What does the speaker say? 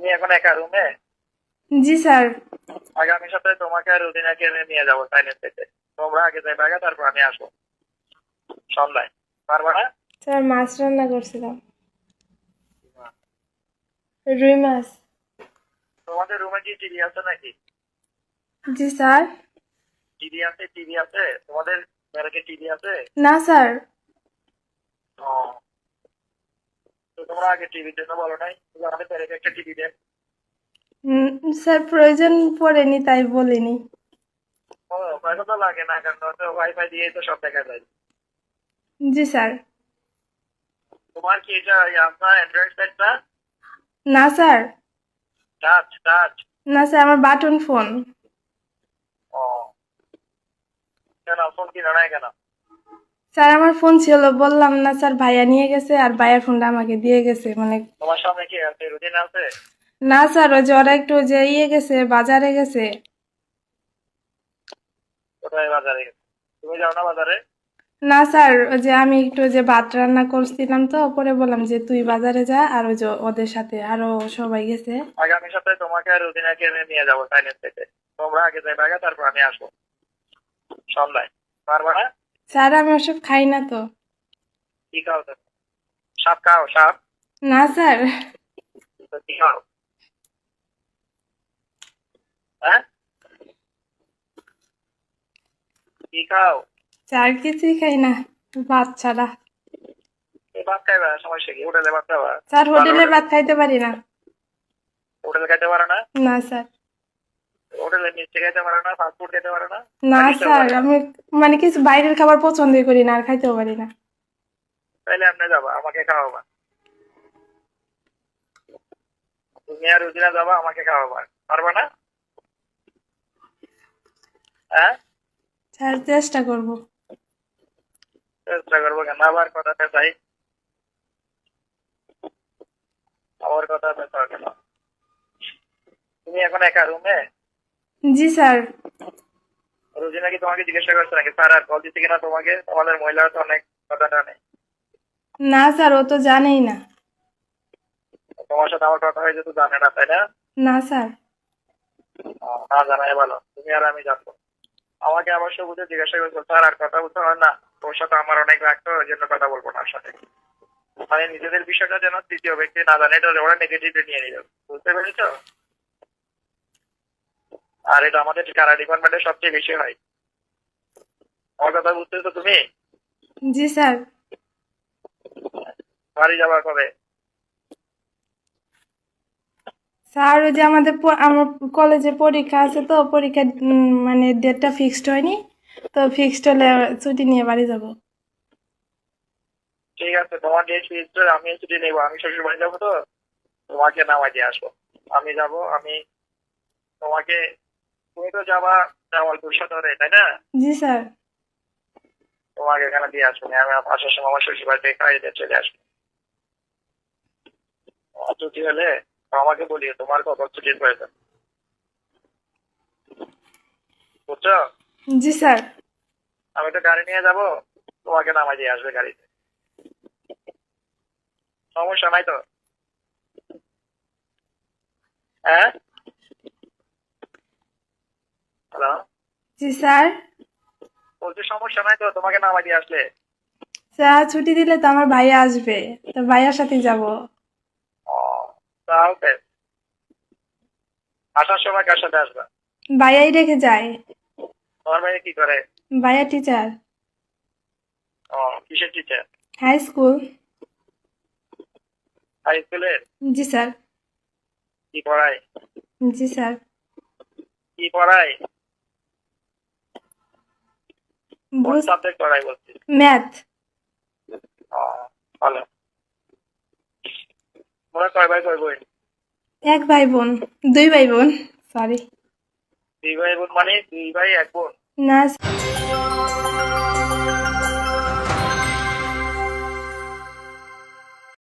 তুমি এখন একা রুমে? জি স্যার। আগামী সপ্তাহে তোমাকে আর রুদিনাকে নিয়ে যাবো সাইলেন্স থেকে। তোমরা আগে যাই বাগা, তারপর আমি আসবো সন্ধ্যায়। পারবা না? স্যার মাছ রান্না করছিলাম, রুই মাছ। তোমাদের রুমে কি টিভি আছে নাকি? জি স্যার। টিভি আছে, টিভি আছে তোমাদের ঘরে? টিভি আছে? না স্যার। ও, তো তোমরা আগে টিভির জন্য বলো নাই আমাদের ঘরে একটা টিভি দেন? স্যার প্রয়োজন পড়েনি তাই বলিনি। ও, পয়সা তো লাগে না, কারণ ওয়াইফাই দিয়ে তো সব দেখা যায়। জি স্যার। তোমার কি এটা আপনার অ্যান্ড্রয়েড সেটটা? না স্যার। Touch touch? না স্যার, আমার বাটন ফোন। ও, কেন ফোন কিনো নাই কেন? স্যার আমার ফোন ছিল, বললাম না স্যার, ভাইয়া নিয়ে গেছে আর ভাইয়ার ফোনটা আমাকে দিয়ে গেছে মানে। তোমার সামনে কি আছে, রুটিন আছে? না স্যার, ওই যে ওরা একটু যে গেছে, বাজারে গেছে। কোথায় বাজারে গেছে? তুমি যাও না বাজারে? না স্যার, ওই যে আমি একটু যে ভাত রান্না করছিলাম তো, পরে বললাম যে তুই বাজারে যা, আর ওই যে ওদের সাথে আরো সবাই গেছে। আগামী সপ্তাহে তোমাকে আর রুদিনাকে নিয়ে যাবো সাইলেন্স থেকে। তোমরা আগে যাই বাগা, তারপর আমি আসবো সন্ধ্যায়। পারবা না? স্যার আমি ওসব খাই না তো। কি খাও তুমি? সাপ খাও? সাপ? না স্যার। তো কি খাও? হ্যাঁ, কি খাও? স্যার কিছুই খাই না, ভাত ছাড়া। এই ভাত খাইবা, সমস্যা কি? হোটেলে ভাত খাবা? স্যার ভালো হোটেলে হোটেল? ভাত খাইতে পারি না। হোটেলে খাইতে পারো না? না স্যার। হোটেলে মিষ্টি খাইতে পারো না? ফাস্ট ফুড খাইতে পারো না? না কিছুও স্যার, পারো না? আমি মানে কিছু বাইরের খাবার পছন্দই করি না আর খাইতেও পারি না। তাইলে আপনি যাবা, আমাকে খাওয়াবা। তুমি আর রুদিনা যাবা, আমাকে খাওয়াবা। পারবা না? হ্যাঁ, স্যার চেষ্টা করব। চেষ্টা করবো কেন? আবার কথাটা চাই, আবার কথা চাই কেন? তুমি এখন একা রুমে? জি স্যার। রুজিনা কি তোমাকে জিজ্ঞাসা করছে নাকি স্যার আর কল দিচ্ছে কিনা তোমাকে? তোমাদের মহিলারা তো অনেক কথাটা নেই। না স্যার, ও তো জানেই না। তোমার সাথে আমার কথা হয়েছে তো জানে না, তাই না? না স্যার। না জানাই ভালো, তুমি আর আমি জানবো। আমাকে অবশ্য বুঝে জিজ্ঞাসা করছো স্যার আর কথা বলতে হয় না, তোর সাথে আমার অনেক রাখতো, ওই জন্য কথা বলবো না ওর সাথে। মানে নিজেদের বিষয়টা যেন তৃতীয় ব্যক্তি না জানে, এটা ওরা নেগেটিভলি নিয়ে নিল। বুঝতে পেরেছো? আর এটা আমাদের কারা ডিপার্টমেন্টে সবচেয়ে বেশি হয়। আমার কথা বুঝতেছো তুমি? জি স্যার। বাড়ি যাবা কবে? স্যার ওই যে আমার কলেজে পরীক্ষা আছে তো, পরীক্ষা মানে ডেটটা ফিক্সড হয়নি, তো ফিক্সড হলে ছুটি নিয়ে বাড়ি যাব। ঠিক আছে, তোমার ডেট ফিক্সড, আমি ছুটি নেবো, আমি শ্বশুর বাড়ি যাবো তো, তোমাকে নামাই দিয়ে আসবো। আমি যাব, আমি তোমাকে, তুমি তো যাবা জামালপুর সদরে, তাই না? জি স্যার। তোমাকে এখানে দিয়ে আসবো, আমি আসার সময় আমার শ্বশুর বাড়ি থেকে খাইয়ে দিয়ে চলে আসবো। তোমার ছুটি হলে আমাকে বলিও তোমার কখন ছুটির প্রয়োজন। বুঝছো? জি স্যার। আমি তো গাড়ি নিয়ে যাব, তোমাকে নামাই দিয়ে আসবে গাড়িতে। সমস্যা নাই তো? হ্যাঁ, হ্যালো, জি স্যার। বলছি সমস্যা নাই তো তোমাকে নামাই দিয়ে আসলে? স্যার ছুটি দিলে তো আমার ভাইয়া আসবে, তো ভাইয়ার সাথে যাব। ও, তাও বেশ। আসার সময় কার সাথে আসবা? ভাইয়াই রেখে যায়। তোমার ভাই কি করে? ভাইয়া টিচার। ও, কিসের টিচার? High school. হাই স্কুলের? জি স্যার। কি পড়ায়? জি স্যার। কি পড়ায়? কোন বুঝ সাবজেক্ট পড়ায় বলছি? ম্যাথ। ও, ভালো। তোমরা কয় ভাই কয় বোন? এক ভাই বোন, দুই ভাই বোন, সরি। দুই ভাই বোন মানে দুই ভাই এক বোন? না